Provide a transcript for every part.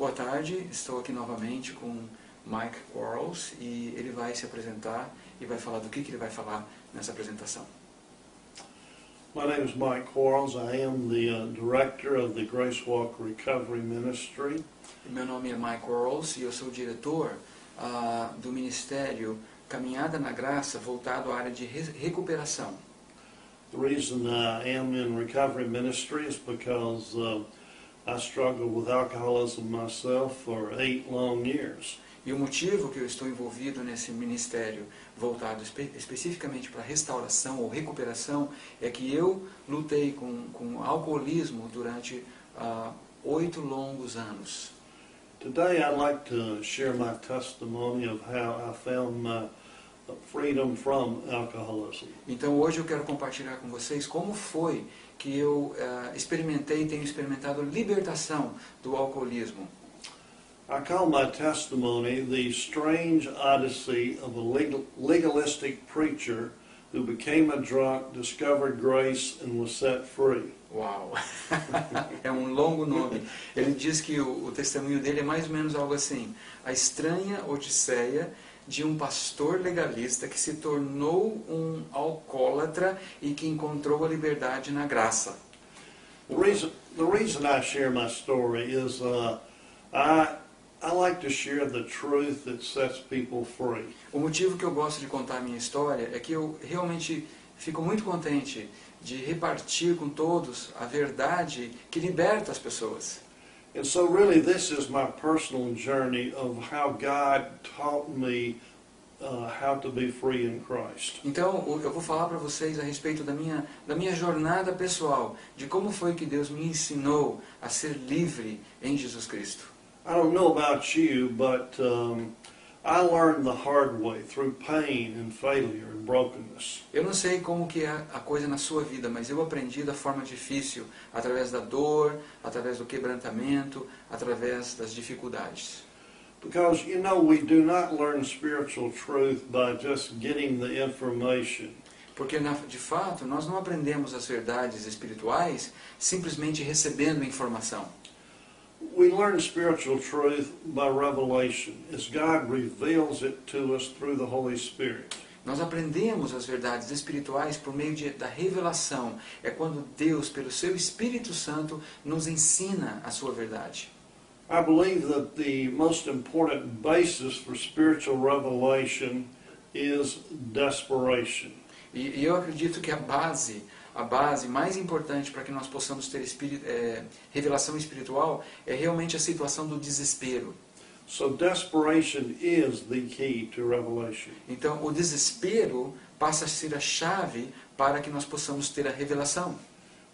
boa tarde, estou aqui novamente com Mike Quarles e ele vai se apresentar e vai falar do que ele vai falar nessa apresentação. My name is Mike Quarles. I am the director of the Grace Walk Recovery Ministry. Meu nome é Mike Quarles e eu sou o diretor do Ministério Caminhada na Graça voltado à área de recuperação. The reason I am in recovery ministry is because I struggled with alcoholism myself for 8 long years. E o motivo que eu estou envolvido nesse ministério voltado especificamente para restauração ou recuperação é que eu lutei com alcoolismo durante 8 longos anos. Today I'd like to share my testimony of how I found my freedom from alcoholism. Então hoje eu quero compartilhar com vocês como foi que eu tenho experimentado libertação do alcoolismo. I call my testimony the strange odyssey of a legalistic preacher who became a drunk, discovered grace, and was set free. Uau! É um longo nome. Ele diz que o testemunho dele é mais ou menos algo assim: a estranha odisseia de um pastor legalista que se tornou um alcoólatra e que encontrou a liberdade na graça. The reason I share my story is I like to share the truth that sets people free. O motivo que eu gosto de contar a minha história é que eu realmente fico muito contente de repartir com todos a verdade que liberta as pessoas. And so really this is my personal journey of how God taught me how to be free in Christ. Então, eu vou falar para vocês a respeito da minha jornada pessoal, de como foi que Deus me ensinou a ser livre em Jesus Cristo. I don't know about you, but I learned the hard way through pain and failure and brokenness. Eu não sei como que é a coisa na sua vida, mas eu aprendi da forma difícil, através da dor, através do quebrantamento, através das dificuldades. Because, you know, we do not learn spiritual truth by just getting the information. Porque, de fato, nós não aprendemos as verdades espirituais simplesmente recebendo informação. We learn spiritual truth by revelation, as God reveals it to us through the Holy Spirit. Nós aprendemos as verdades espirituais por meio da revelação. É quando Deus, pelo seu Espírito Santo, nos ensina a sua verdade. I believe that the most important basis for spiritual revelation is desperation. E eu acredito que a base mais importante para que nós possamos ter revelação espiritual é realmente a situação do desespero. So desperation is the key to revelation. Então, o desespero passa a ser a chave para que nós possamos ter a revelação.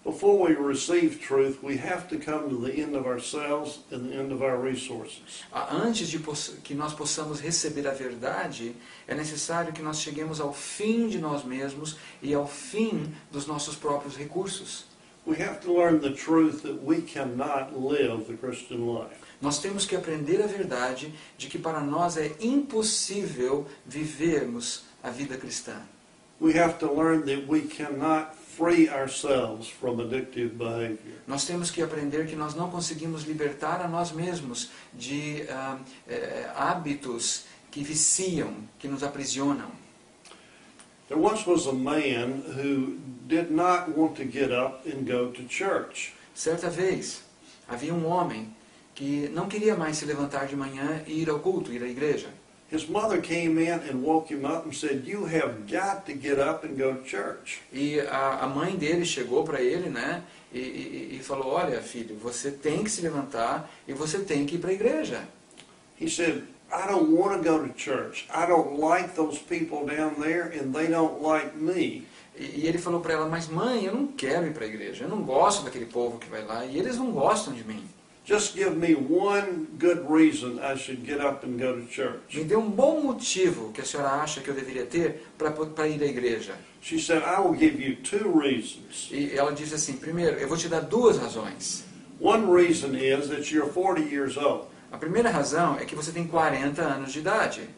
Before we receive truth, we have to come to the end of ourselves and the end of our resources. Antes de que nós possamos receber a verdade, é necessário que nós cheguemos ao fim de nós mesmos e ao fim dos nossos próprios recursos. We have to learn the truth that we cannot live the Christian life. Nós temos que aprender a verdade de que para nós é impossível vivermos a vida cristã. We have to learn that we cannot free ourselves from addictive behavior. Nós temos que aprender que nós não conseguimos libertar a nós mesmos de hábitos que viciam, que nos aprisionam. There once was a man who did not want to get up and go to church. Certa vez, havia um homem que não queria mais se levantar de manhã e ir ao culto, ir à igreja. His mother came in and woke him up and said, "You have got to get up and go to church." E a mãe dele chegou para ele, né, e falou: olha, filho, você tem que se levantar e você tem que ir para a igreja. He said, "I don't want to go to church. I don't like those people down there and they don't like me." E ele falou para ela: mas mãe, eu não quero ir para a igreja, eu não gosto daquele povo que vai lá e eles não gostam de mim. Just give me one good reason I should get up and go to church. Me dê um bom motivo que a senhora acha que eu deveria ter para ir à igreja. She said, "I will give you 2 reasons. E ela disse assim: primeiro, eu vou te dar 2 razões. One reason is that you're 40 years old. A primeira razão é que você tem 40 anos de idade.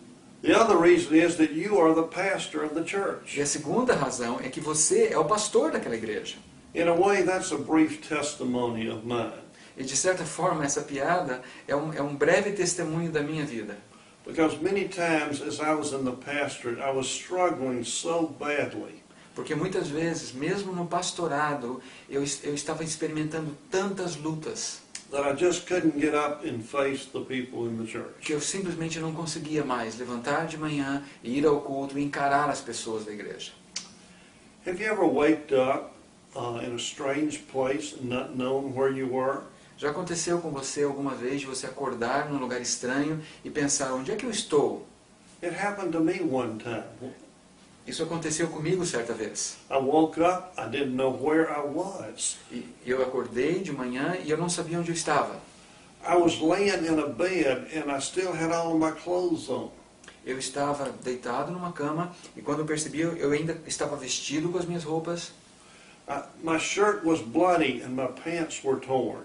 The other reason is that you are the pastor of the church." E a segunda razão é que você é o pastor daquela igreja. In a way, that's a brief testimony of mine. E de certa forma essa piada é um breve testemunho da minha vida. Because many times as I was in the pastorate, I was struggling so badly. Porque muitas vezes, mesmo no pastorado, eu estava experimentando tantas lutas That I just couldn't get up and face the people in the church. que eu simplesmente não conseguia mais levantar de manhã e ir ao culto e encarar as pessoas da igreja. Have you ever waked up in a strange place and not known where you were? Já aconteceu com você alguma vez de você acordar num lugar estranho e pensar, onde é que eu estou? It happened to me one time. Isso aconteceu comigo certa vez. I woke up, I didn't know where I was. E eu acordei de manhã e eu não sabia onde eu estava. I was laying in a bed and I still had all my clothes on. Eu estava deitado numa cama e quando eu percebi, eu ainda estava vestido com as minhas roupas. My shirt was bloody and my pants were torn.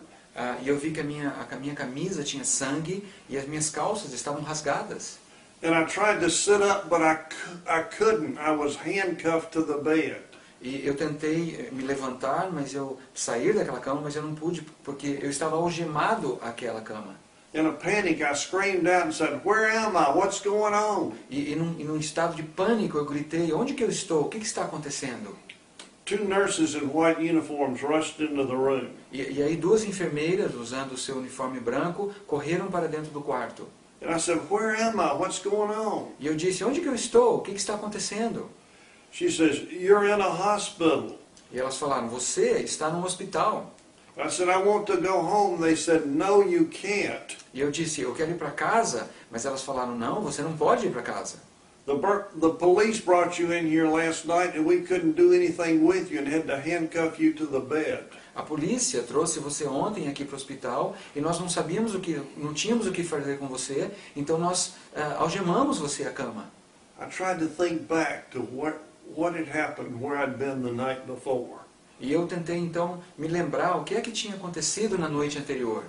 E eu vi que a minha camisa tinha sangue e as minhas calças estavam rasgadas. And I tried to sit up, but I couldn't. I was handcuffed to the bed. E eu tentei me levantar, mas eu sair daquela cama, mas eu não pude porque eu estava algemado àquela cama. In a panic, I screamed out and said, "Where am I? What's going on?" E num estado de pânico eu gritei, onde que eu estou? O que está acontecendo? Two nurses in white uniforms rushed into the room. E aí duas enfermeiras, usando o seu uniforme branco, correram para dentro do quarto. And I said, "Where am I? What's going on?" E eu disse, onde que eu estou? O que está acontecendo? She says, "You're in a hospital." E elas falaram, você está num hospital. I said, "I want to go home." They said, "No, you can't." E eu disse, eu quero ir para casa. Mas elas falaram, não, você não pode ir para casa. The police brought you in here last night and we couldn't do anything with you and had to handcuff you to the bed. A polícia trouxe você ontem aqui para o hospital e nós não tínhamos o que fazer com você, então nós algemamos você à cama. I tried to think back to what had happened, where I'd been the night before. E eu tentei então me lembrar o que é que tinha acontecido na noite anterior.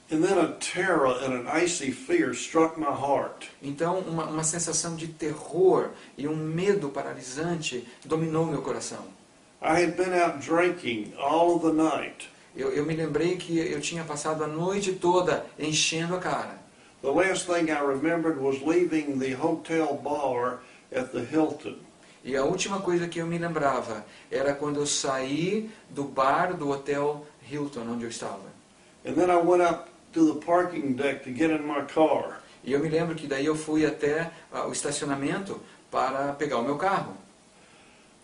And then a terror and an icy fear struck my heart. Então uma sensação de terror e um medo paralisante dominou meu coração. I had been out drinking all of the night. Eu me lembrei que eu tinha passado a noite toda enchendo a cara. The last thing I remembered was leaving the hotel bar at the Hilton. E a última coisa que eu me lembrava era quando eu saí do bar do hotel Hilton, onde eu estava. And then I went up to the parking deck to get in my car. E eu me lembro que daí eu fui até o estacionamento para pegar o meu carro.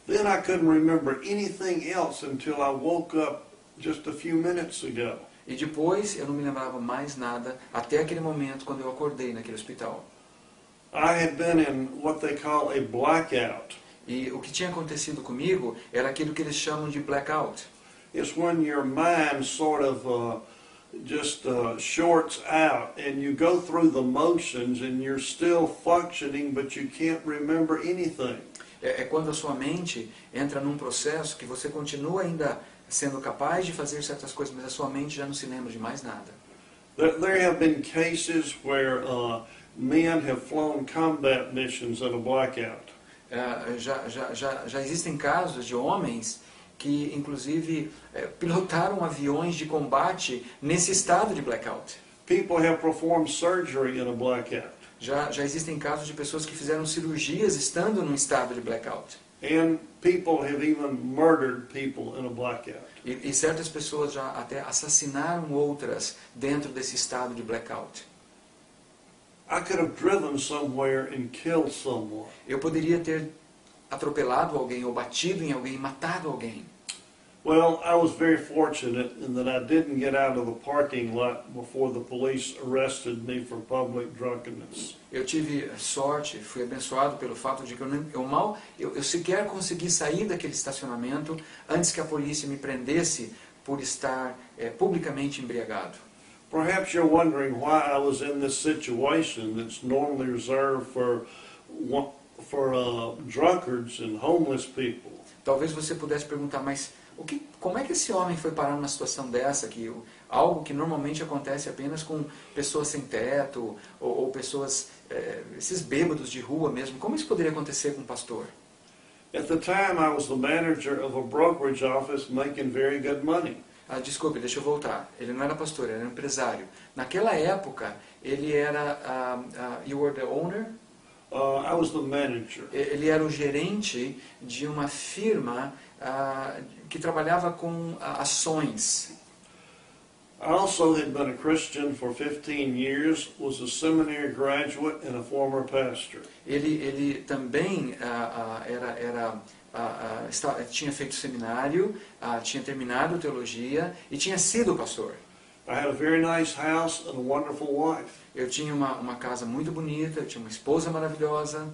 Then I couldn't remember anything else until I woke up just a few minutes ago. E depois eu não me lembrava mais nada até aquele momento quando eu acordei naquele hospital. I had been in what they call a blackout. E o que tinha acontecido comigo era aquilo que eles chamam de blackout. It's when your mind sort of shorts out and you go through the motions and you're still functioning but you can't remember anything. É quando a sua mente entra num processo que você continua ainda sendo capaz de fazer certas coisas, mas a sua mente já não se lembra de mais nada. There have been cases where men have flown combat missions in a blackout. Já existem casos de homens que, inclusive, pilotaram aviões de combate nesse estado de blackout. People have performed surgery in a blackout. Já existem casos de pessoas que fizeram cirurgias estando num estado de blackout. And people have even murdered people in a blackout. E certas pessoas já até assassinaram outras dentro desse estado de blackout. I could have driven somewhere and killed someone. Eu poderia ter atropelado alguém, ou batido em alguém, matado alguém. Well, I was very fortunate in that I didn't get out of the parking lot before the police arrested me for public drunkenness. Eu tive sorte, fui abençoado pelo fato de que eu sequer consegui sair daquele estacionamento antes que a polícia me prendesse por estar publicamente embriagado. Perhaps you're wondering why I was in this situation that's normally reserved for drunkards and homeless people. Talvez você pudesse perguntar, mas como é que esse homem foi parar numa situação dessa, algo que normalmente acontece apenas com pessoas sem teto, ou pessoas, esses bêbados de rua mesmo, como isso poderia acontecer com um pastor? At the time I was the manager of a brokerage office making very good money. Desculpe, deixa eu voltar. Ele não era pastor, ele era empresário. Naquela época, ele era... you were the owner? I was the manager. Ele era o gerente de uma firma que trabalhava com ações. I also had been a Christian for 15 years, was a seminary graduate and a former pastor. Ele também tinha feito seminário, tinha terminado teologia e tinha sido pastor. I had a very nice house and a wonderful wife. Eu tinha uma casa muito bonita, eu tinha uma esposa maravilhosa.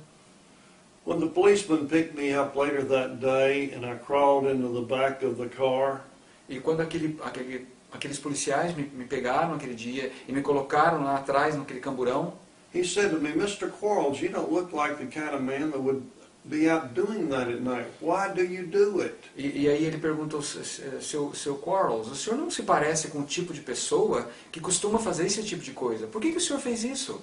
When the policeman picked me up later that day and I crawled into the back of the car, E quando aqueles policiais me pegaram aquele dia e me colocaram lá atrás, naquele camburão, he said to me, Mr. Quarles, you don't look like the kind of man that would be out doing that at night. Why do you do it? e aí ele perguntou, seu Quarles, o senhor não se parece com o tipo de pessoa que costuma fazer esse tipo de coisa? Por que o senhor fez isso?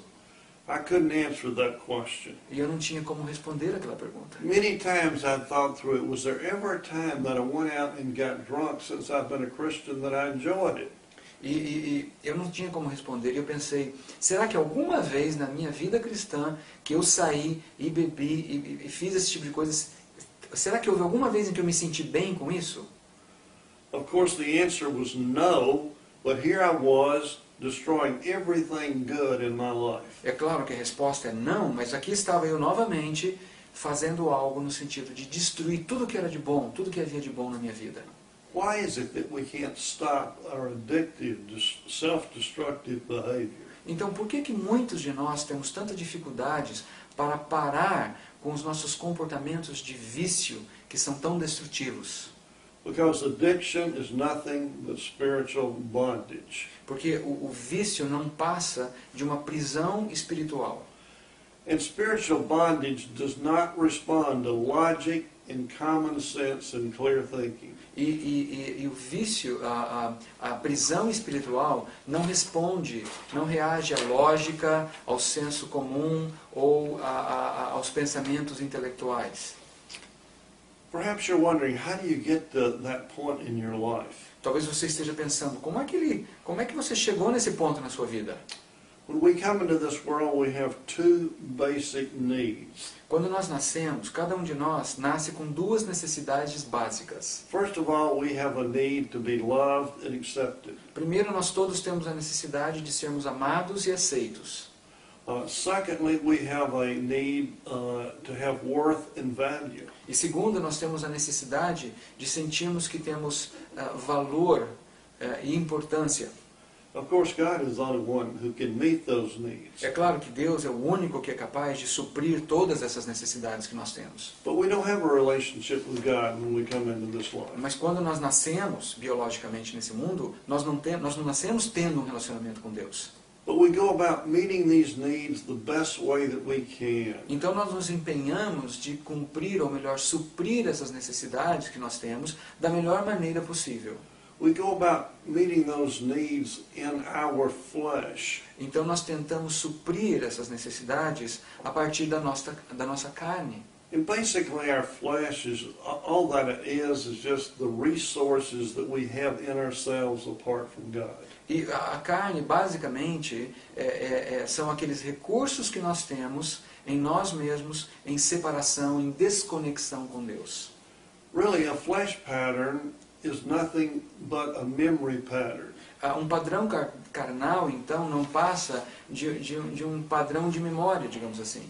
I couldn't answer that question. E eu não tinha como responder aquela pergunta. Many times I thought through it, was there ever a time that I went out and got drunk since I've been a Christian that I enjoyed it? E eu não tinha como responder, e eu pensei, será que alguma vez na minha vida cristã que eu saí e bebi e fiz esse tipo de coisas, será que houve alguma vez em que eu me senti bem com isso? Of course the answer was no, but here I was destroying everything good in my life. É claro que a resposta é não, mas aqui estava eu novamente fazendo algo no sentido de destruir tudo que era de bom, tudo que havia de bom na minha vida. Why is it that we can't stop our addictive, self-destructive behavior? Então, por que muitos de nós temos tantas dificuldades para parar com os nossos comportamentos de vício que são tão destrutivos? Because addiction is nothing but spiritual bondage. Porque o vício não passa de uma prisão espiritual. And spiritual bondage does not respond to logic and common sense and clear thinking. E o vício, a prisão espiritual, não responde, não reage à lógica, ao senso comum ou aos pensamentos intelectuais. Perhaps you're wondering, how do you get to that point in your life? Talvez você esteja pensando, como é que você chegou nesse ponto na sua vida? When we come into this world, we have two basic needs. Quando nós nascemos, cada um de nós nasce com duas necessidades básicas. First of all, we have a need to be loved and accepted. Primeiro, nós todos temos a necessidade de sermos amados e aceitos. Secondly, we have a need to have worth and value. E segundo, nós temos a necessidade de sentirmos que temos valor e importância. Of course, God is the only one who can meet those needs. É claro que Deus é o único que é capaz de suprir todas essas necessidades que nós temos. But we don't have a relationship with God when we come into this life. Mas quando nós nascemos biologicamente nesse mundo, nós não nascemos tendo um relacionamento com Deus. But we go about meeting these needs the best way that we can. Então nós nos empenhamos de cumprir, ou melhor, suprir essas necessidades que nós temos da melhor maneira possível. We go about meeting those needs in our flesh. Então nós tentamos suprir essas necessidades a partir da nossa carne. And basically our flesh is, all that it is just the resources that we have in ourselves apart from God. E a carne, basicamente, são aqueles recursos que nós temos em nós mesmos, em separação, em desconexão com Deus. Really, a flesh pattern is nothing but a memory pattern. Um padrão carnal, então, não passa de um padrão de memória, digamos assim.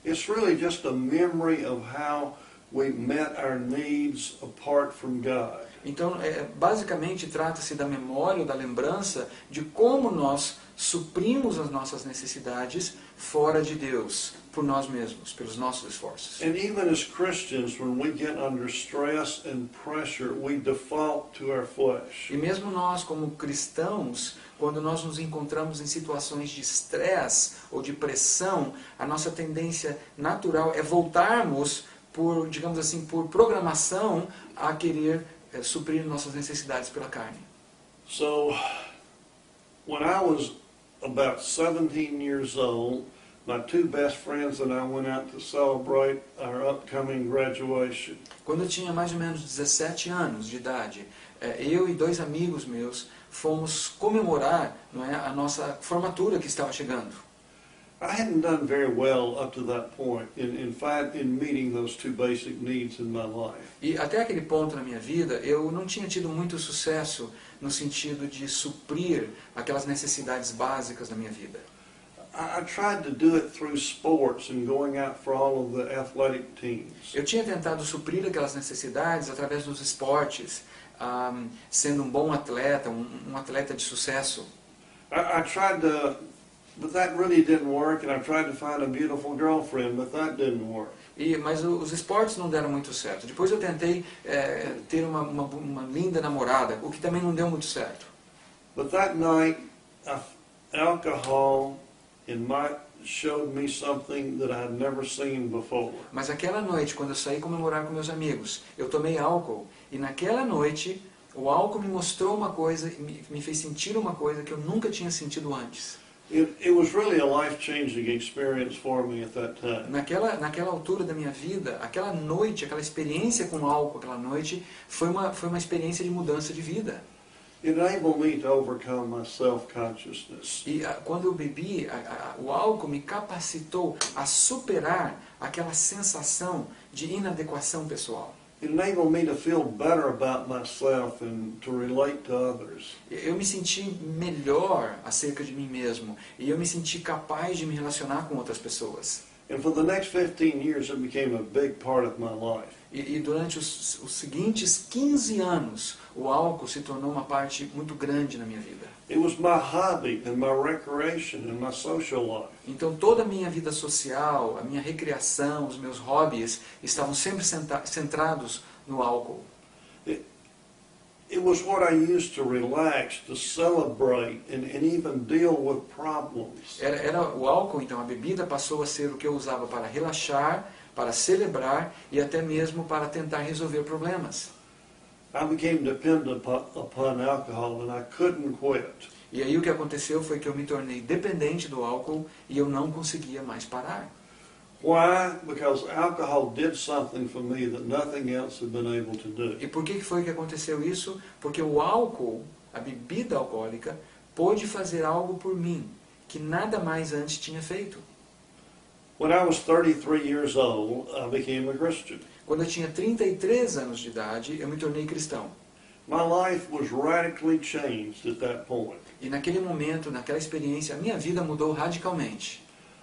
It's really just a memory of how we met our needs apart from God. Então, basicamente, trata-se da memória ou da lembrança de como nós suprimos as nossas necessidades fora de Deus, por nós mesmos, pelos nossos esforços. And even as Christians, when we get under stress and pressure, we default to our flesh. E mesmo nós, como cristãos, quando nós nos encontramos em situações de estresse ou de pressão, a nossa tendência natural é voltarmos, por, digamos assim, por programação, a querer suprir nossas necessidades pela carne. So, when I was about 17 years old, my two best friends and I went out to celebrate our upcoming graduation. Quando eu tinha mais ou menos 17 anos de idade, eu e 2 amigos meus fomos comemorar, não é, a nossa formatura que estava chegando. I hadn't done very well up to that point in meeting those two basic needs in my life. E até aquele ponto na minha vida, eu não tinha tido muito sucesso no sentido de suprir aquelas necessidades básicas da minha vida. I tried to do it through sports and going out for all of the athletic teams. Eu tinha tentado suprir aquelas necessidades através dos esportes, sendo um bom atleta, um atleta de sucesso. I tried to, but that really didn't work, and I tried to find a beautiful girlfriend, but that didn't work. Mas os esportes não deram muito certo. Depois eu tentei ter uma linda namorada, o que também não deu muito certo. But that night, alcohol showed me something that I had never seen before. Mas aquela noite, quando eu saí comemorar com meus amigos, eu tomei álcool, e naquela noite o álcool me mostrou uma coisa, me fez sentir uma coisa que eu nunca tinha sentido antes. It was really a life-changing experience for me at that time. Naquela altura da minha vida, aquela noite, aquela experiência com álcool, aquela noite, foi uma experiência de mudança de vida. It enabled me to overcome my self-consciousness. E quando eu bebi, o álcool me capacitou a superar aquela sensação de inadequação pessoal. It enabled me to feel better about myself and to relate to others. Eu me senti melhor acerca de mim mesmo, e eu me senti capaz de me relacionar com outras pessoas. And for the next 15 years, it became a big part of my life. E durante os seguintes 15 anos, o álcool se tornou uma parte muito grande na minha vida. It was my hobby and my recreation and my social life. Então toda a minha vida social, a minha recreação, os meus hobbies estavam sempre centrados no álcool. It was what I used to relax, to celebrate, and even deal with problems. O álcool, então, a bebida passou a ser o que eu usava para relaxar, para celebrar e até mesmo para tentar resolver problemas. I became dependent upon alcohol and I couldn't quit. E aí o que aconteceu foi que eu me tornei dependente do álcool e eu não conseguia mais parar. Why? Because alcohol did something for me that nothing else had been able to do. E por que foi que aconteceu isso? Porque o álcool, a bebida alcoólica, pôde fazer algo por mim que nada mais antes tinha feito. When I was 33 years old, I became a Christian. Quando eu tinha 33 anos de idade, eu me tornei cristão. My life was radically changed at that point. E naquele momento, naquela experiência, a minha vida mudou radicalmente.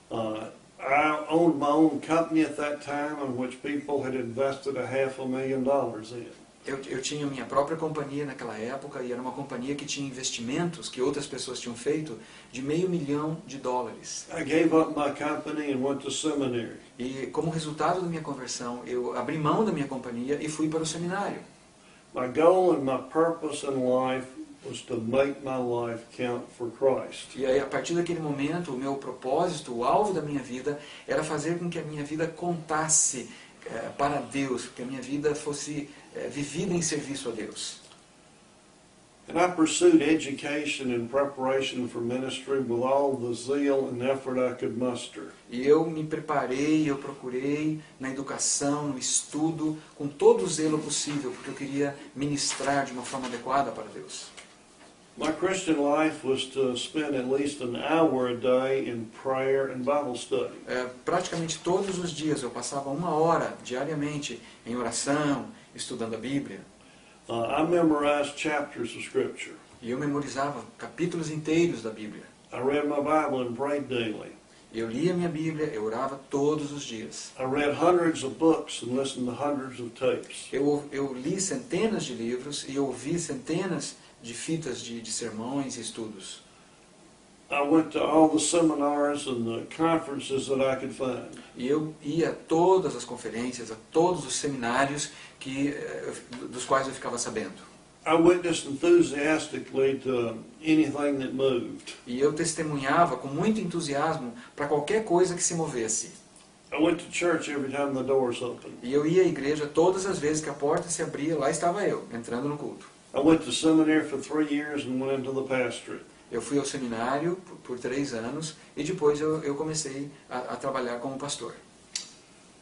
I owned my own company at that time in which people had invested $500,000 in. Eu tinha minha própria companhia naquela época e era uma companhia que tinha investimentos que outras pessoas tinham feito de $500 mil. I gave up my company and went to seminary. E como resultado da minha conversão, eu abri mão da minha companhia e fui para o seminário. My goal and my purpose in life was to make my life count for Christ. E aí, a partir daquele momento, o meu propósito, o alvo da minha vida, era fazer com que a minha vida contasse para Deus, que a minha vida fosse vivida em serviço a Deus. And I pursued education and preparation for ministry with all the zeal and effort I could muster. E eu me preparei, eu procurei na educação, no estudo, com todo o zelo possível, porque eu queria ministrar de uma forma adequada para Deus. My Christian life was to spend at least an hour a day in prayer and Bible study. Praticamente todos os dias eu passava 1 hora diariamente em oração, estudando a Bíblia. I memorized chapters of Scripture. E eu memorizava capítulos inteiros da Bíblia. I read my Bible and prayed daily. Eu lia minha Bíblia, eu orava todos os dias. I read hundreds of books and listened to hundreds of tapes. Eu li centenas de livros e ouvi centenas de fitas de sermões e estudos. I went to all the seminars and the conferences that I could find. E eu ia a todas as conferências, a todos os seminários dos quais eu ficava sabendo. I witnessed enthusiastically to anything that moved. E eu testemunhava com muito entusiasmo para qualquer coisa que se movesse. I went to church every time the doors opened. E eu ia à igreja todas as vezes que a porta se abria, lá estava eu, entrando no culto. I went to seminary for 3 years and went into the pastorate. Eu fui ao seminário por 3 anos e depois eu comecei a trabalhar como pastor.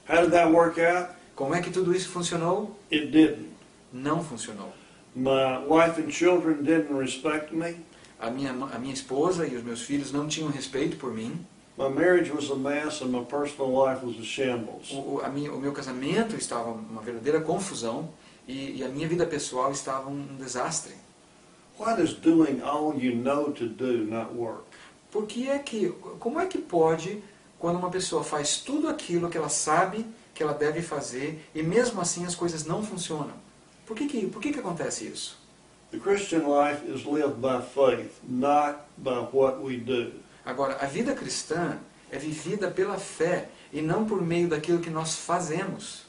How did that work out? Como é que tudo isso funcionou? It didn't. Não funcionou. My wife and children didn't respect me. A minha esposa e os meus filhos não tinham respeito por mim. My marriage was a mess and my personal life was a shambles. O meu casamento estava uma verdadeira confusão e a minha vida pessoal estava um desastre. Why does doing all you know to do not work? Como é que pode, quando uma pessoa faz tudo aquilo que ela sabe que ela deve fazer e mesmo assim as coisas não funcionam? Por que acontece isso? The Christian life is lived by faith, not by what we do. Agora, a vida cristã é vivida pela fé e não por meio daquilo que nós fazemos.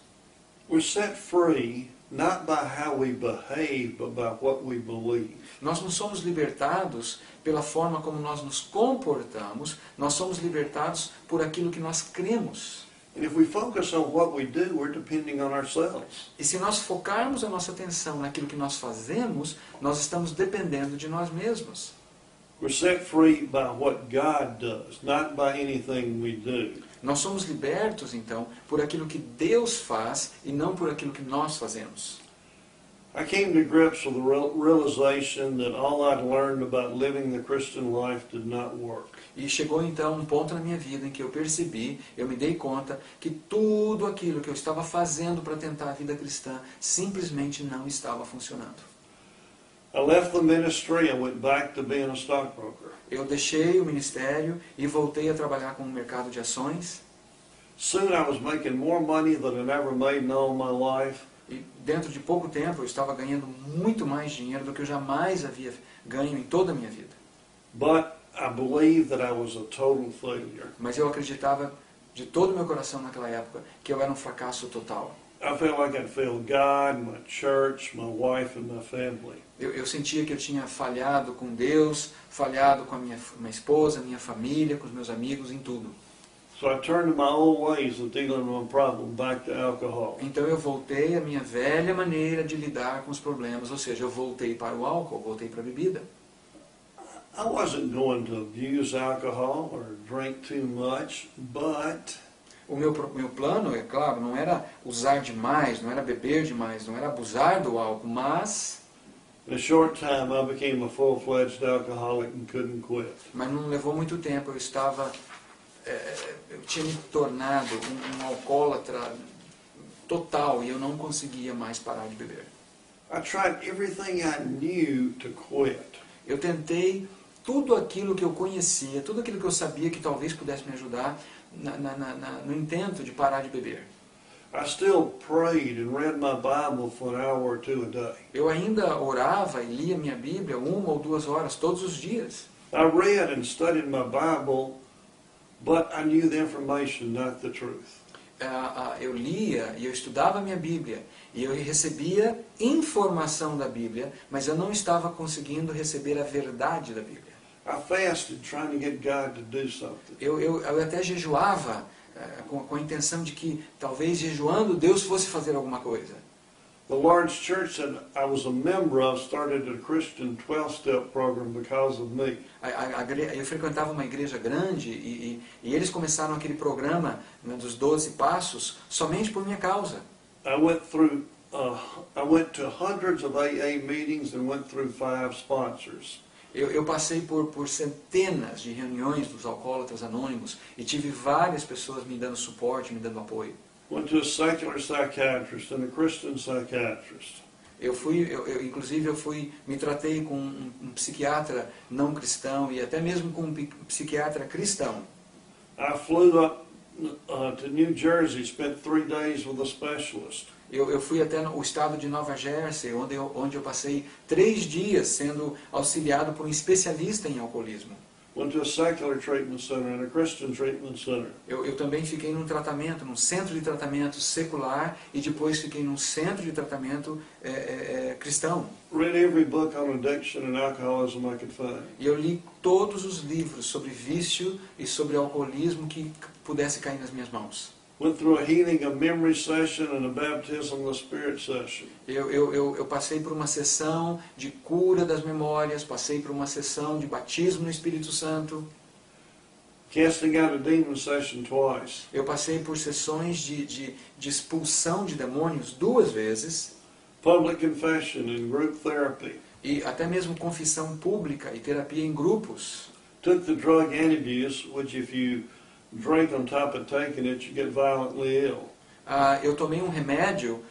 We're set free not by how we behave, but by what we believe. Nós não somos libertados pela forma como nós nos comportamos, nós somos libertados por aquilo que nós cremos. And if we focus on what we do, we're depending on ourselves. E se nós focarmos a nossa atenção naquilo que nós fazemos, nós estamos dependendo de nós mesmos. We're set free by what God does, not by anything we do. Nós somos libertos, então, por aquilo que Deus faz e não por aquilo que nós fazemos. I came to grips with the realization that all I'd learned about living the Christian life did not work. E chegou então um ponto na minha vida em que eu me dei conta que tudo aquilo que eu estava fazendo para tentar a vida cristã simplesmente não estava funcionando. I left the ministry and went back to being a stockbroker. Eu deixei o ministério e voltei a trabalhar com o mercado de ações. Soon I was making more money than I'd ever made in all my life. E dentro de pouco tempo eu estava ganhando muito mais dinheiro do que eu jamais havia ganho em toda a minha vida. But I believed that I was a total failure. Mas eu acreditava de todo o meu coração naquela época que eu era um fracasso total. I felt like I'd failed God, my church, my wife, and my family. Eu sentia que eu tinha falhado com Deus, falhado com a minha esposa, minha família, com os meus amigos, em tudo. So I turned to my old ways of dealing with my problem, back to alcohol. Então eu voltei à minha velha maneira de lidar com os problemas, ou seja, eu voltei para o álcool, voltei para a bebida. I wasn't going to abuse alcohol or drink too much, but O meu plano, é claro, não era usar demais, não era beber demais, não era abusar do álcool, mas in a short time I became a full-fledged alcoholic and couldn't quit. não levou muito tempo, eu tinha me tornado um alcoólatra total e eu não conseguia mais parar de beber. I tried everything I knew to quit. Eu tentei tudo aquilo que eu conhecia, tudo aquilo que eu sabia que talvez pudesse me ajudar no intento de parar de beber. I still prayed and read my Bible for an hour or two a day. Eu ainda orava e lia minha Bíblia 1 ou 2 horas todos os dias. I read and studied my Bible, but I knew the information, not the truth. Eu lia e eu estudava a minha Bíblia e eu recebia informação da Bíblia, mas eu não estava conseguindo receber a verdade da Bíblia. I fasted trying to get God to do something. Eu até jejuava com a intenção de que talvez jejuando Deus fosse fazer alguma coisa. The large church that I was a member of started a Christian 12-step program because of me. Eu frequentava uma igreja grande e eles começaram aquele programa, né, dos 12 passos somente por minha causa. I went to hundreds of AA meetings and went through 5 sponsors. Eu passei por centenas de reuniões dos alcoólatras anônimos e tive várias pessoas me dando suporte, me dando apoio. Went to a secular psychiatrist and a Christian psychiatrist. Inclusive eu me tratei com um psiquiatra não cristão e até mesmo com um psiquiatra cristão. I flew up to New Jersey, spent 3 days with a specialist. Eu fui até o estado de Nova Jersey, onde eu passei 3 dias sendo auxiliado por um especialista em alcoolismo. Went to a secular treatment center and a Christian treatment center. Eu também fiquei num centro de tratamento secular e depois fiquei num centro de tratamento cristão. Read every book on addiction and alcoholism I could find. E eu li todos os livros sobre vício e sobre alcoolismo que pudesse cair nas minhas mãos. Went through a healing of memory session and a baptism of the Spirit session. Eu passei por uma sessão de cura das memórias, passei por uma sessão de batismo no Espírito Santo. Casting out a demon session twice. Eu passei por sessões de expulsão de demônios 2 vezes. public confession and group therapy. E até mesmo confissão pública e terapia em grupos. Took the drug antabuse, which if you drink on top of taking it, you get violently ill. Eu tomei um remédio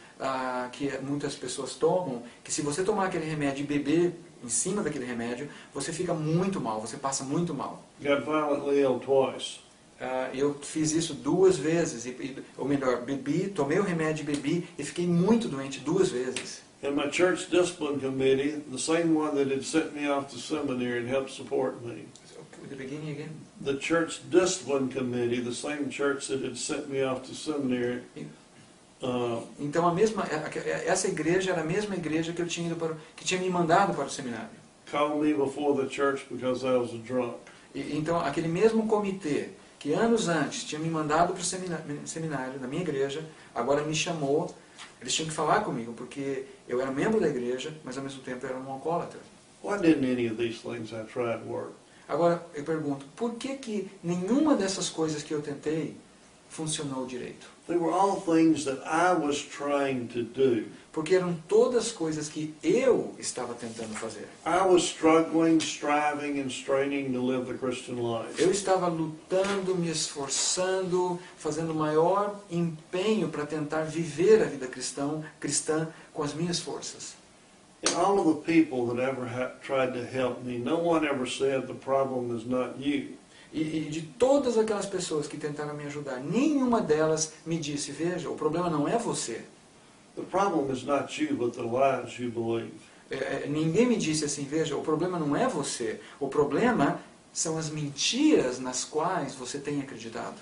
que muitas pessoas tomam, que se você tomar aquele remédio e beber em cima daquele remédio, você fica muito mal, você passa muito mal. Got violently ill twice. Eu fiz isso 2 vezes, ou melhor, tomei o remédio e bebi e fiquei muito doente 2 vezes. And my church discipline committee, the same one that had sent me off to seminary and helped support me. The beginning again? The church discipline committee, the same church that had sent me off to seminary. Então essa igreja era a mesma igreja que eu tinha ido que tinha me mandado para o seminário. Called me before the church because I was a drunk. Então aquele mesmo comitê que anos antes tinha me mandado para o seminário da minha igreja, agora me chamou. Eles tinham que falar comigo porque eu era membro da igreja, mas ao mesmo tempo eu era um alcoólatra. Why didn't any of these things I tried work? Agora eu pergunto, por que nenhuma dessas coisas que eu tentei funcionou direito? They were all things that I was trying to do. Porque eram todas coisas que eu estava tentando fazer. I was struggling, striving, and straining to live the Christian life. Eu estava lutando, me esforçando, fazendo o maior empenho para tentar viver a vida cristã com as minhas forças. And all of the people that ever tried to help me, no one ever said the problem is not you. E de todas aquelas pessoas que tentaram me ajudar, nenhuma delas me disse, veja, o problema não é você. The problem is not you, but the lies you believe. Ninguém me disse assim, veja, o problema não é você, o problema são as mentiras nas quais você tem acreditado.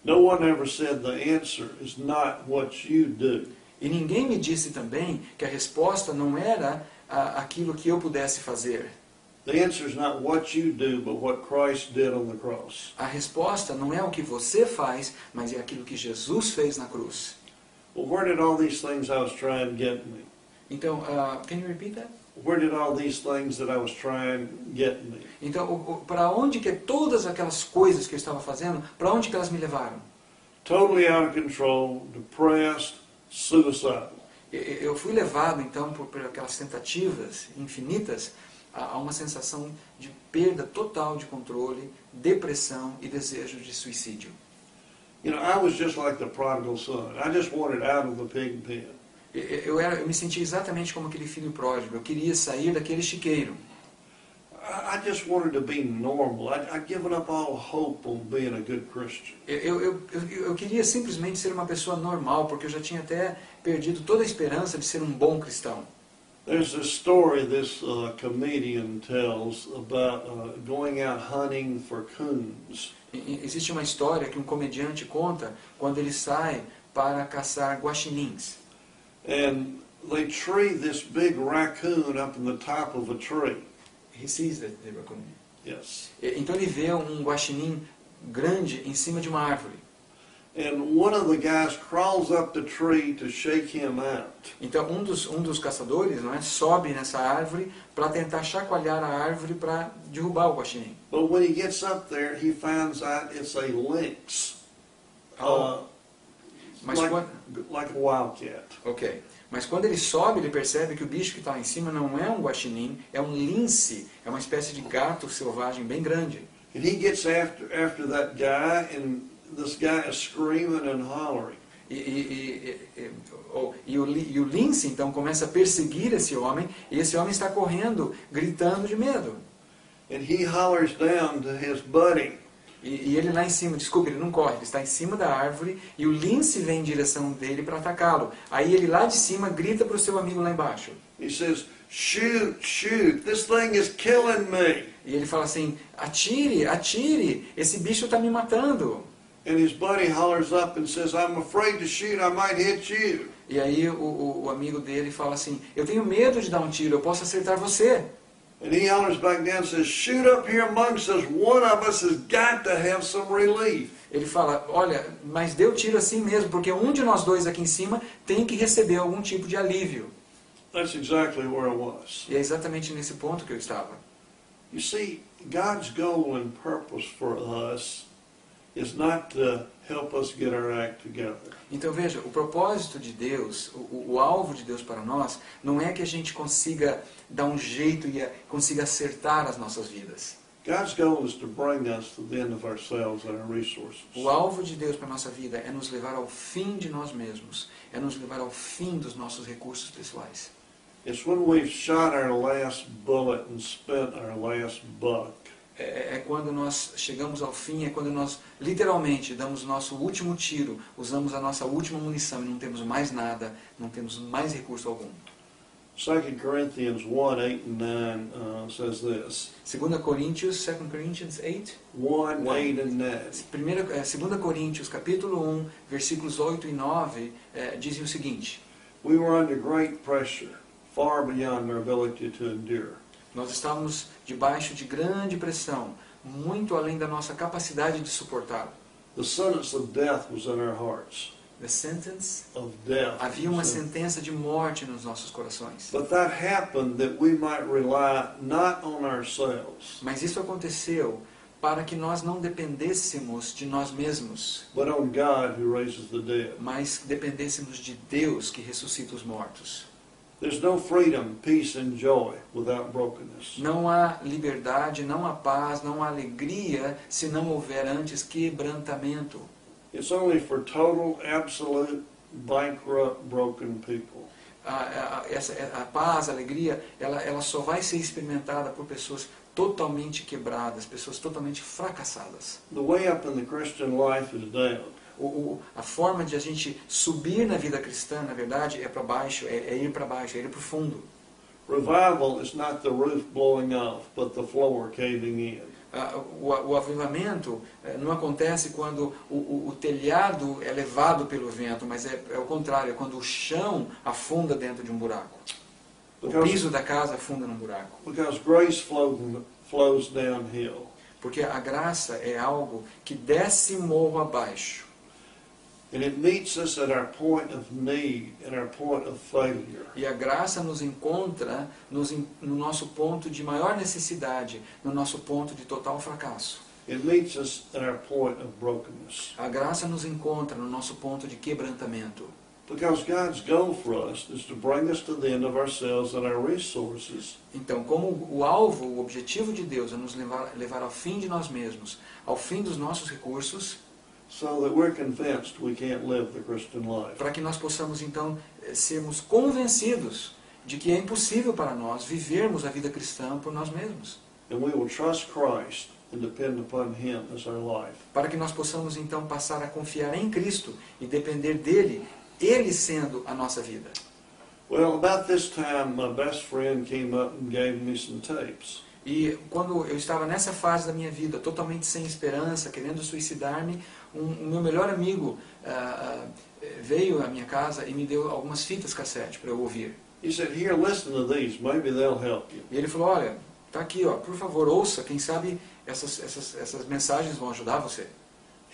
No one ever said the answer is not what you do. E ninguém me disse também que a resposta não era aquilo que eu pudesse fazer. The answer is not what you do, but what Christ did on the cross. A resposta não é o que você faz, mas é aquilo que Jesus fez na cruz. Well, where did all these things I was trying to get me? Então, can you repeat that? Where did all these things that I was trying to get me? Então, para onde que todas aquelas coisas que eu estava fazendo, para onde que elas me levaram? Totally out of control, depressed, suicidal. Eu fui levado, então, por aquelas tentativas infinitas, a uma sensação de perda total de controle, depressão e desejo de suicídio. You know, I was just like the prodigal son. I just wanted out of the pig pen. Eu me sentia exatamente como aquele filho pródigo. Eu queria sair daquele chiqueiro. I just wanted to be normal. I'd given up all hope on being a good Christian. Eu queria simplesmente ser uma pessoa normal, porque eu já tinha até perdido toda a esperança de ser um bom cristão. There's this story this comedian tells about going out hunting for coons. Existe uma história que um comediante conta quando ele sai para caçar guaxinins. And they tree this big raccoon up in the top of a tree. He sees the raccoon. Yes. Então ele vê um guaxinim grande em cima de uma árvore. And one of the guys crawls up the tree to shake him out. Então um dos caçadores, não é, sobe nessa árvore para tentar chacoalhar a árvore para derrubar o guaxinim. But when he gets up there, he finds out it's a lynx. Mas like a wildcat. Ok. Mas quando ele sobe, ele percebe que o bicho que está lá em cima não é um guaxinim, é um lince, é uma espécie de gato selvagem bem grande. And he gets after that guy, and this guy is screaming and hollering. E o lince então começa a perseguir esse homem, e esse homem está correndo, gritando de medo. And he hollers down to his buddy. E ele lá em cima, desculpa, ele não corre, ele está em cima da árvore e o lince vem em direção dele para atacá-lo. Aí ele lá de cima grita para o seu amigo lá embaixo. He says, "Shoot, shoot, this thing is killing me." E ele fala assim, atire, atire, esse bicho está me matando. And his buddy hollers up and says, "I'm afraid to shoot, I might hit you." E aí o amigo dele fala assim, eu tenho medo de dar um tiro, eu posso acertar você. And he hollers back down and says, "Shoot up here amongst us, one of us has got to have some relief." Ele fala, olha, mas dê o tiro assim mesmo, porque um de nós dois aqui em cima tem que receber algum tipo de alívio. That's exactly where I was. E é exatamente nesse ponto que eu estava. You see, God's goal and purpose for us is not to help us get our act together. Então veja, o propósito de Deus, o alvo de Deus para nós, não é que a gente consiga dar um jeito e consiga acertar as nossas vidas. God's goal is to bring us to the end of ourselves and our resources. O alvo de Deus para a nossa vida é nos levar ao fim de nós mesmos, é nos levar ao fim dos nossos recursos pessoais. It's when we've shot our last bullet and spent our last buck É quando nós chegamos ao fim, é quando nós literalmente damos nosso último tiro, usamos a nossa última munição e não temos mais nada, não temos mais recurso algum. 2 Corinthians 1:8 and 9 says this. 2 Coríntios 8. 1, 8 and 9. 2 Coríntios, capítulo 1, versículos 8 e 9, dizem o seguinte: We were under great pressure, far beyond our ability to endure. Nós estávamos debaixo de grande pressão, muito além da nossa capacidade de suportar. The sentence of death was in our hearts. The sentence, Of death. havia uma sentença de morte nos nossos corações. But that happened that we might rely not on ourselves, Mas isso aconteceu para que nós não dependêssemos de nós mesmos, but on God who raises the dead. mas dependêssemos de Deus que ressuscita os mortos. There's no freedom, peace and joy without brokenness. Não há liberdade, não há paz, não há alegria se não houver antes quebrantamento. It's only for total, absolute, bankrupt, broken people. A paz, a alegria, ela só vai ser experimentada por pessoas totalmente quebradas, pessoas totalmente fracassadas. The way up in the Christian life is down. A forma de a gente subir na vida cristã, na verdade, é para baixo, é ir para baixo, é ir para o fundo. Revival is not the roof blowing off, but the floor caving in. O avivamento não acontece quando o telhado é levado pelo vento, mas é o contrário, é quando o chão afunda dentro de um buraco. O piso da casa afunda num buraco. Because grace flows downhill. Porque a graça é algo que desce morro abaixo. And it meets us at our point of need, at our point of failure. E a graça nos encontra no nosso ponto de maior necessidade, no nosso ponto de total fracasso. It meets us at our point of brokenness. A graça nos encontra no nosso ponto de quebrantamento. Because God's goal for us is to bring us to the end of ourselves and our resources. Então, como o alvo, o objetivo de Deus é nos levar ao fim de nós mesmos, ao fim dos nossos recursos, So that we're convinced we can't live the Christian life. para que nós possamos então sermos convencidos de que é impossível para nós vivermos a vida cristã por nós mesmos. And we will trust Christ and depend upon Him as our life. Para que nós possamos então passar a confiar em Cristo e depender dele, Ele sendo a nossa vida. Well, about this time, my best friend came up and gave me some tapes. E quando eu estava nessa fase da minha vida, totalmente sem esperança, querendo suicidar-me, o meu melhor amigo veio à minha casa e me deu algumas fitas cassete para eu ouvir. He said, "Here, listen to these. Maybe they'll help you." E ele falou, olha, tá aqui, ó, por favor, ouça, quem sabe essas mensagens vão ajudar você.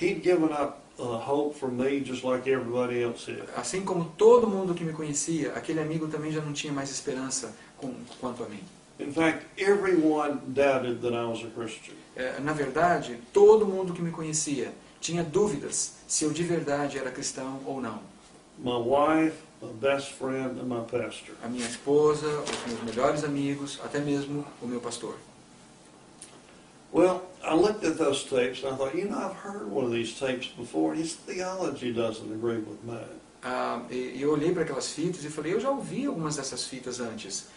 He'd given up hope for me just like everybody else had. Assim como todo mundo que me conhecia, aquele amigo também já não tinha mais esperança quanto a mim. In fact, everyone doubted that I was a Christian. Na verdade, todo mundo que me conhecia tinha dúvidas se eu de verdade era cristão ou não. My wife, my best friend, and my pastor. A minha esposa, os meus melhores amigos, até mesmo o meu pastor. Well, I looked at those tapes and I thought, I've heard one of these tapes before, and his theology doesn't agree with mine. E eu olhei para aquelas fitas e falei, eu já ouvi algumas dessas fitas antes.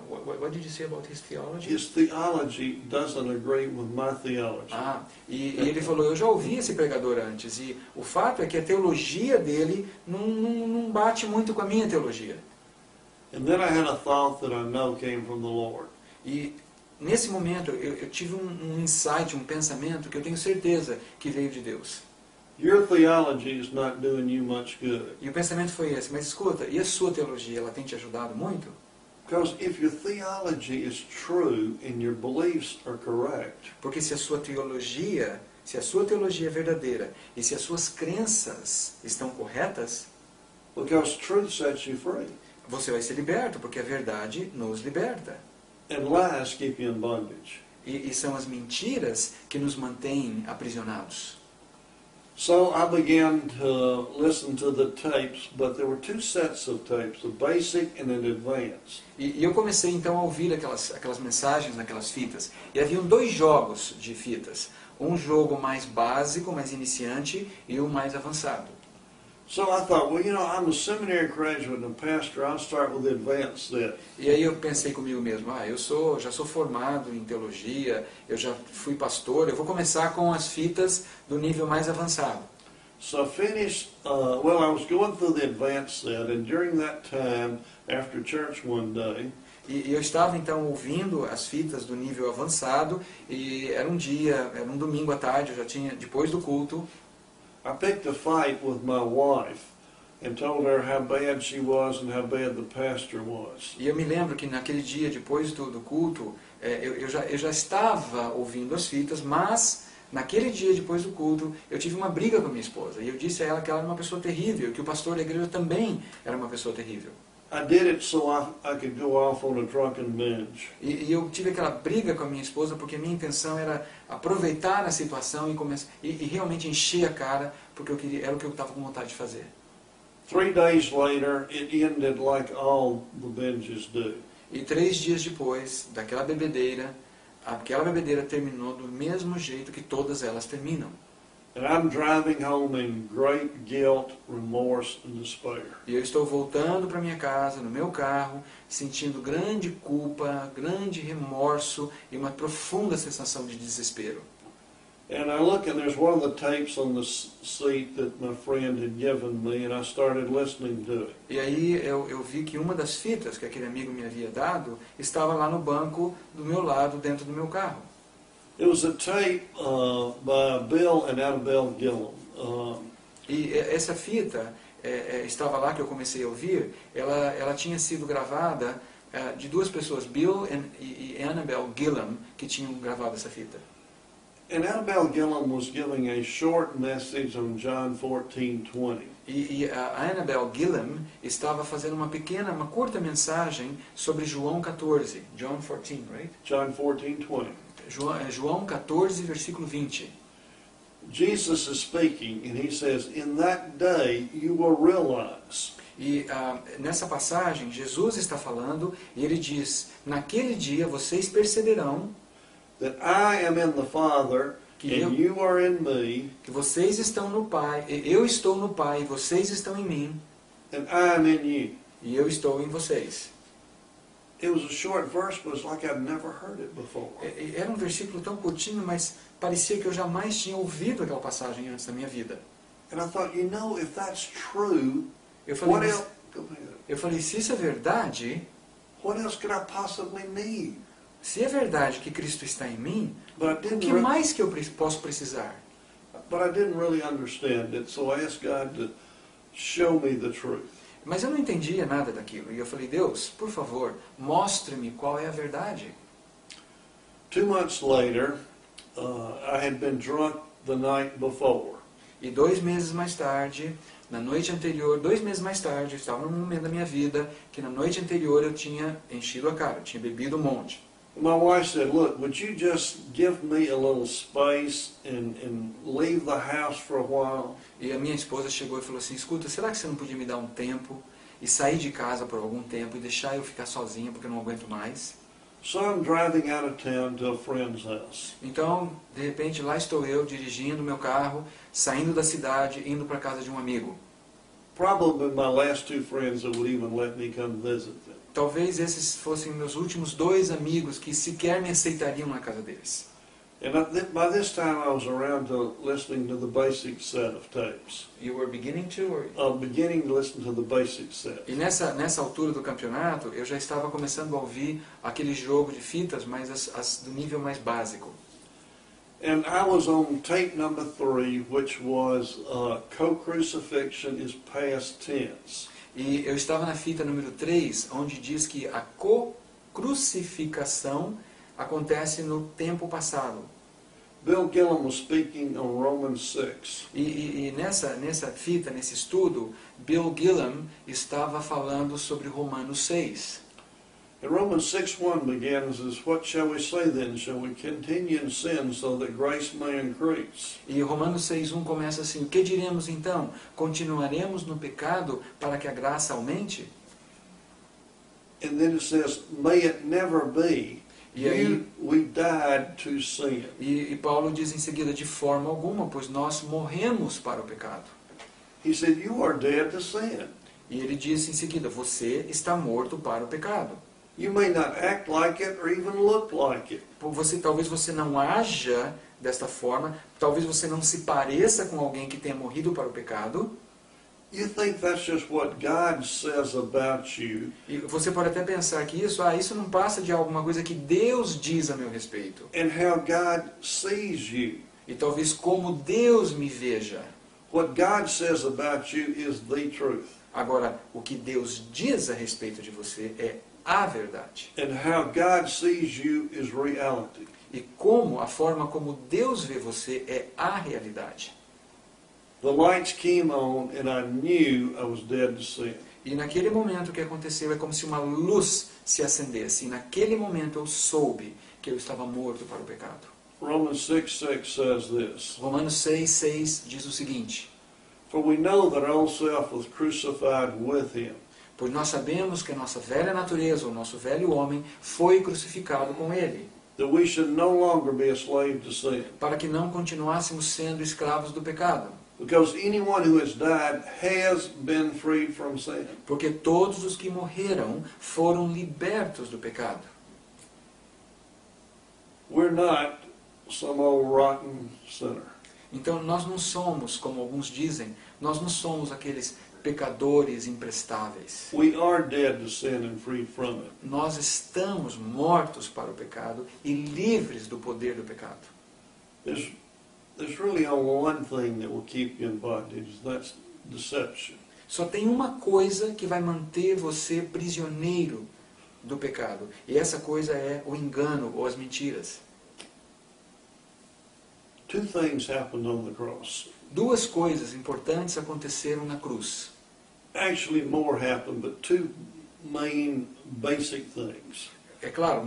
What did you say about his theology? His theology doesn't agree with my theology. E ele falou, eu já ouvi esse pregador antes, e o fato é que a teologia dele não bate muito com a minha teologia. And then I had a thought that I know came from the Lord. E nesse momento eu tive um insight, um pensamento que eu tenho certeza que veio de Deus. Your theology is not doing you much good. E o pensamento foi esse, mas escuta, e a sua teologia, ela tem te ajudado muito? Because if your theology is true and your beliefs are correct, Porque se a sua teologia é verdadeira e se as suas crenças estão corretas, because truth sets you free, você vai ser liberto, porque a verdade nos liberta. and lies keep you in bondage. E são as mentiras que nos mantêm aprisionados. So I began to listen to the tapes, but there were two sets of tapes, the basic and an advanced. E eu comecei então a ouvir aquelas mensagens naquelas fitas. E haviam dois jogos de fitas. Um jogo mais básico, mais iniciante, e um mais avançado. So I thought, well, I'm a seminary graduate and a pastor. I'll start with the advanced set. E aí eu pensei comigo mesmo, já sou formado em teologia, eu já fui pastor, eu vou começar com as fitas do nível mais avançado. So I finished, I was going through the advanced set, and during that time, after church one day, E eu estava então ouvindo as fitas do nível avançado, e era um domingo à tarde, eu já tinha, depois do culto, I picked a fight with my wife and told her how bad she was and how bad the pastor was. E eu me lembro que naquele dia, depois do culto, eu já estava ouvindo as fitas, mas naquele dia, depois do culto, eu tive uma briga com a minha esposa. E eu disse a ela que ela era uma pessoa terrível, que o pastor da igreja também era uma pessoa terrível. I did it so I could go off on a drunken binge. E eu tive aquela briga com a minha esposa porque a minha intenção era aproveitar a situação e realmente encher a cara, porque era o que eu estava com vontade de fazer. 3 days later, it ended like all the binges do. E 3 dias depois daquela bebedeira, aquela bebedeira terminou do mesmo jeito que todas elas terminam. And I'm driving home in great guilt, remorse, and despair. E eu estou voltando para minha casa, no meu carro, sentindo grande culpa, grande remorso e uma profunda sensação de desespero. And I look and there's one of the tapes on the seat that my friend had given me, and I started listening to it. E aí eu vi que uma das fitas que aquele amigo me havia dado estava lá no banco do meu lado, dentro do meu carro. It was a tape by Bill and Annabelle Gillum. E essa fita estava lá, que eu comecei a ouvir, ela tinha sido gravada de duas pessoas, Bill e Annabelle Gillum, que tinham gravado essa fita. And Annabelle Gillum was giving a short message on John 14:20. E a Annabelle Gillum estava fazendo uma curta mensagem sobre João 14, John 14, right? John 14:20. João 14, versículo 20. Jesus is speaking, and he says, "In that day you will realize." E nessa passagem, Jesus está falando, e ele diz, naquele dia vocês perceberão That I am in the Father, and you are in me, que vocês estão no Pai, eu estou no Pai, vocês estão em mim, and I am in you. e eu estou em vocês. It was a short verse, but it's like I've never heard it before. Era um versículo tão curtinho, mas parecia que eu jamais tinha ouvido aquela passagem antes da minha vida. And I thought, if that's true, Eu what falei, else? Go ahead. Se isso é verdade, What else could I possibly need? se é verdade que Cristo está em mim, But I o didn't. que mais que eu posso precisar? But I didn't really understand it, so I asked God to show me the truth. Mas eu não entendia nada daquilo. E eu falei, Deus, por favor, mostre-me qual é a verdade. 2 months later, I had been drunk the night before. E 2 meses mais tarde, na noite anterior, 2 meses mais tarde, eu estava num momento da minha vida que na noite anterior eu tinha enchido a cara, tinha bebido um monte. My wife said, "Look, would you just give me a little space and leave the house for a while?" E a minha esposa chegou e falou assim, escuta, será que você não podia me dar um tempo e sair de casa por algum tempo e deixar eu ficar sozinha porque eu não aguento mais? So I'm driving out of town to a friend's house. Então, de repente, lá estou eu dirigindo meu carro, saindo da cidade, indo para a casa de um amigo. Probably my last 2 friends that would even let me come visit them. Talvez esses fossem meus últimos 2 amigos que sequer me aceitariam na casa deles. And by this time I was around to listening to the basic set of tapes. You were beginning to? Beginning to listen to the basic set. E nessa altura do campeonato, eu já estava começando a ouvir aquele jogo de fitas, mas as do nível mais básico. And I was on tape number 3, which was co-crucifixion is past tense. E eu estava na fita número 3, onde diz que a co-crucificação acontece no tempo passado. Bill Gillum was speaking on Romans 6. E nessa fita, nesse estudo, Bill Gillum estava falando sobre Romanos 6. And Romans 6:1 begins as, what shall we say then? Shall we continue in sin so that grace may increase? E Romanos 6:1 começa assim: o que diremos então? Continuaremos no pecado para que a graça aumente? And then it says, may it never be. E aí, We died to sin. e Paulo diz em seguida, de forma alguma, pois nós morremos para o pecado. He said, you are dead to sin. E ele diz em seguida, você está morto para o pecado. You may not act like it or even look like it. Talvez você não haja desta forma, talvez você não se pareça com alguém que tenha morrido para o pecado. You think that's just what God says about you. E você pode até pensar que isso não passa de alguma coisa que Deus diz a meu respeito. And how God sees you. E talvez como Deus me veja. What God says about you is the truth. Agora, o que Deus diz a respeito de você é a verdade. And how God sees you is reality. E a forma como Deus vê você é a realidade. The lights came on and I knew I was dead to sin. E naquele momento o que aconteceu é como se uma luz se acendesse. E naquele momento eu soube que eu estava morto para o pecado. Romans 6:6 says this. Romanos 6:6 diz o seguinte: For we know that our old self was crucified with him. Pois nós sabemos que a nossa velha natureza, o nosso velho homem, foi crucificado com ele, That we should no longer be a slave to sin. para que não continuássemos sendo escravos do pecado. Because anyone who has died has been freed from sin. Porque todos os que morreram foram libertos do pecado. We're not some old rotten sinner. Então nós não somos, como alguns dizem, nós não somos aqueles pecadores imprestáveis. We are dead to sin and freed from it. Nós estamos mortos para o pecado e livres do poder do pecado. There's really only one thing that will keep you in bondage. That's deception. Só tem uma coisa que vai manter você prisioneiro do pecado. E essa coisa é o engano ou as mentiras. Two things happened on the cross. Duas coisas importantes aconteceram na cruz. Actually, more happened, but two main basic things. É claro,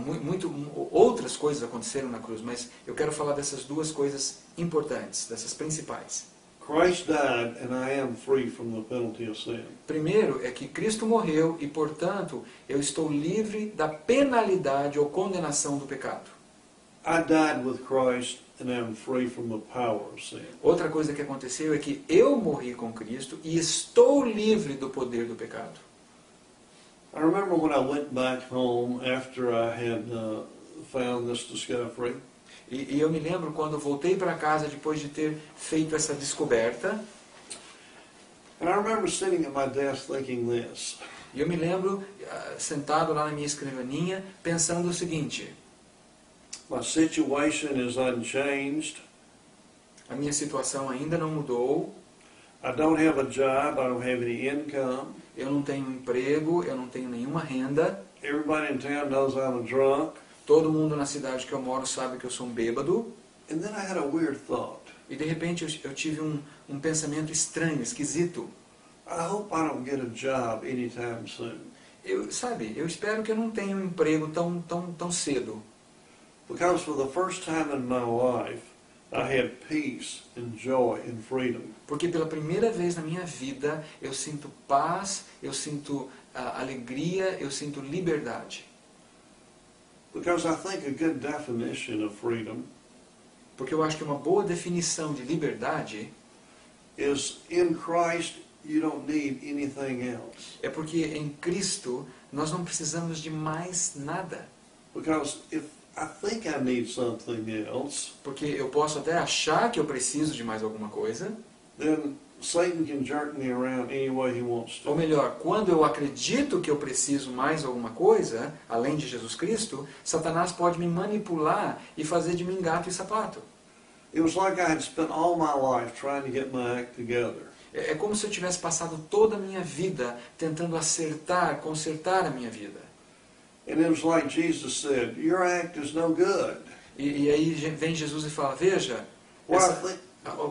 outras coisas aconteceram na cruz, mas eu quero falar dessas duas coisas importantes, dessas principais. Christ died, and I am free from the penalty of sin. Primeiro é que Cristo morreu e, portanto, eu estou livre da penalidade ou condenação do pecado. I died with Christ, and I am free from the power of sin. Outra coisa que aconteceu é que eu morri com Cristo e estou livre do poder do pecado. I remember when I went back home after I had found this discovery. E eu me lembro quando voltei para casa depois de ter feito essa descoberta. And I remember sitting at my desk thinking this. E eu me lembro sentado lá na minha escrivaninha pensando o seguinte: My situation is unchanged. a minha situação ainda não mudou. I don't have a job. I don't have any income. Eu não tenho emprego, eu não tenho nenhuma renda. Everybody in town knows I'm a drunk. Todo mundo na cidade que eu moro sabe que eu sou um bêbado. And then I had a weird thought. E de repente eu tive um pensamento estranho, esquisito. I hope I don't get a job anytime soon. Eu espero que eu não tenha um emprego tão cedo. Because for the first time in my life, I had peace and joy and freedom. Porque pela primeira vez na minha vida eu sinto paz, eu sinto alegria, eu sinto liberdade. Because I think a good definition of freedom Porque eu acho que uma boa definição de liberdade is in Christ you don't need anything else. é porque em Cristo nós não precisamos de mais nada. Because if I think I need something else, Porque eu posso até achar que eu preciso de mais alguma coisa. then Satan can jerk me around any way he wants Ou to. melhor, quando eu acredito que eu preciso mais alguma coisa, além de Jesus Cristo, Satanás pode me manipular e fazer de mim gato e sapato. It was like I had spent all my life trying to get my act together. É como se eu tivesse passado toda a minha vida tentando consertar a minha vida. And it was like Jesus said, your act is no good. E aí vem Jesus e fala, veja, Well, I essa- think,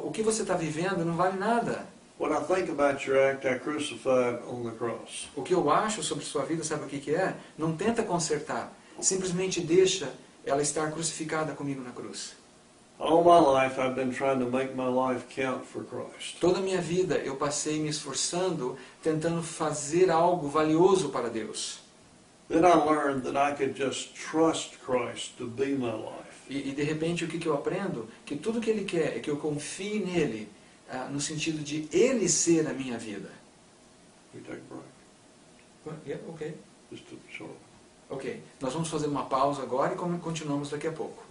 o que você está vivendo não vale nada. What I think about your act, I crucified on the cross. O que eu acho sobre sua vida, sabe o que que é? Não tenta consertar. Simplesmente deixa ela estar crucificada comigo na cruz. All my life I've been trying to make my life count for Christ. Toda a minha vida eu passei me esforçando, tentando fazer algo valioso para Deus. Then I learned that I could just trust Christ to be my life. E de repente o que que eu aprendo? Que tudo que Ele quer é que eu confie nele, no sentido de Ele ser a minha vida. We take a break. Yeah, ok. Just a short. Ok. Nós vamos fazer uma pausa agora e continuamos daqui a pouco.